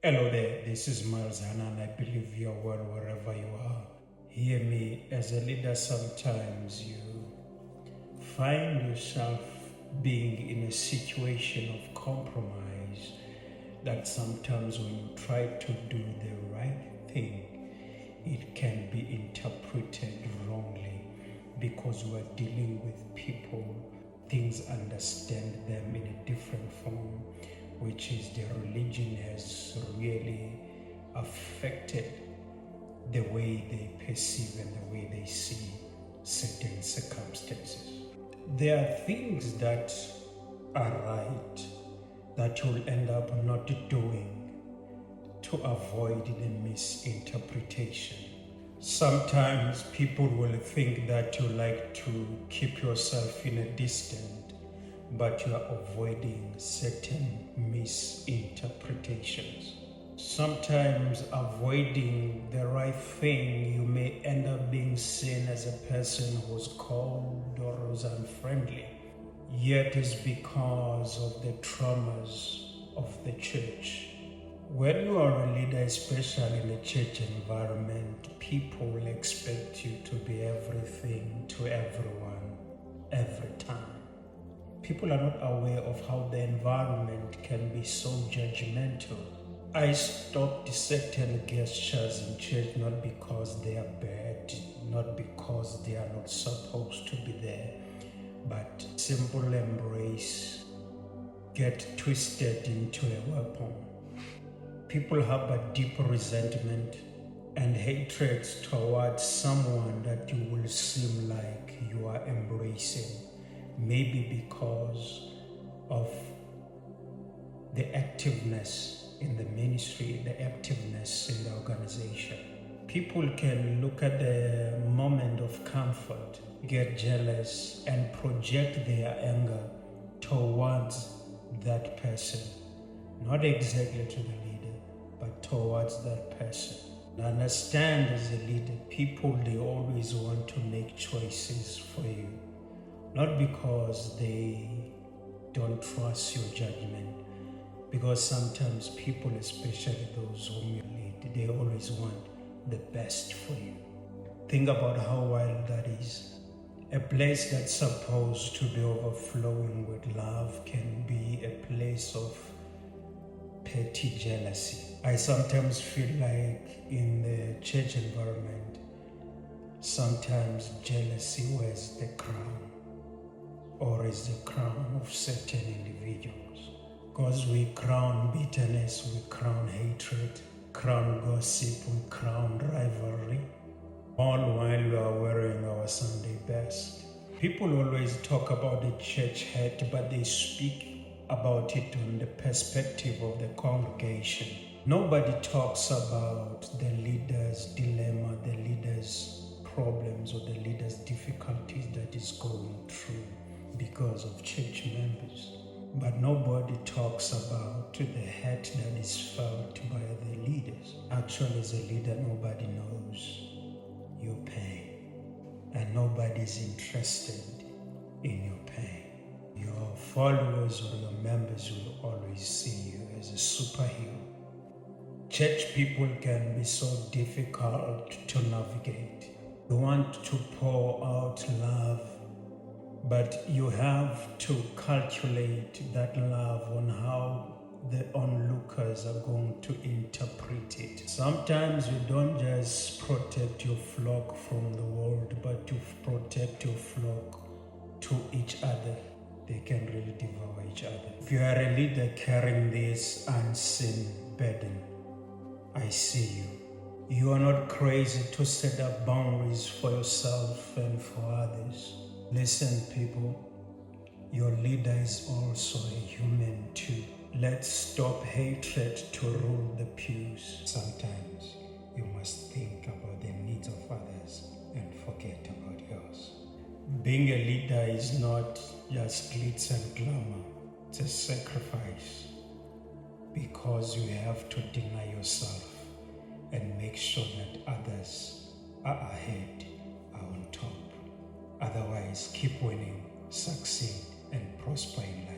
Hello there, this is Miles Hanna, and I believe you are well wherever you are. Hear me, as a leader, sometimes you find yourself being in a situation of compromise that sometimes when you try to do the right thing, it can be interpreted wrongly because we are dealing with people. Things understand them in a different form, which is their religion has really affected the way they perceive and the way they see certain circumstances. There are things that are right that you'll end up not doing to avoid the misinterpretation. Sometimes people will think that you like to keep yourself in a distance, but you are avoiding certain misinterpretations. Sometimes avoiding the right thing, you may end up being seen as a person who's cold or who's unfriendly. Yet it's because of the traumas of the church. When you are a leader, especially in a church environment, people will expect you to be everything to everyone, every time. People are not aware of how the environment can be so judgmental. I stopped certain gestures in church not because they are bad, not because they are not supposed to be there, but simple embrace get twisted into a weapon. People have a deep resentment and hatred towards someone that you will seem like you are embracing, maybe because of the activeness in the ministry, the activeness in the organization. People can look at the moment of comfort, get jealous, and project their anger towards that person, not exactly to the leader, but towards that person. Understand, as a leader, people, they always want to make choices for you, not because they don't trust your judgment, because sometimes people, especially those whom you lead, they always want the best for you. Think about how wild that is. A place that's supposed to be overflowing with love can be a place of petty jealousy. I sometimes feel like in the church environment, sometimes jealousy wears the crown, or is the crown of certain individuals. Because we crown bitterness, we crown hatred, crown gossip, we crown rivalry, all while we are wearing our Sunday best. People always talk about the church hurt, but they speak about it on the perspective of the congregation. Nobody talks about the leader's dilemma, the leader's problems, or the leader's difficulties that is going through because of church members. But nobody talks about the hurt that is felt by the leaders. Actually, as a leader, nobody knows your pain, and nobody is interested in your pain. Your followers or your members will always see you as a superhero. Church people can be so difficult to navigate. You want to pour out love, but you have to calculate that love on how the onlookers are going to interpret it. Sometimes you don't just protect your flock from the world, but you protect your flock to each other. They can really devour each other. If you are a leader carrying this unseen burden, I see you. You are not crazy to set up boundaries for yourself and for others. Listen, people, your leader is also a human too. Let's stop hatred to rule the pews. Sometimes you must think about the needs of others and forget about yours. Being a leader is not just glitz and glamour. It's a sacrifice, because you have to deny yourself and make sure that others are ahead, are on top. Otherwise, keep winning, succeed, and prosper in life.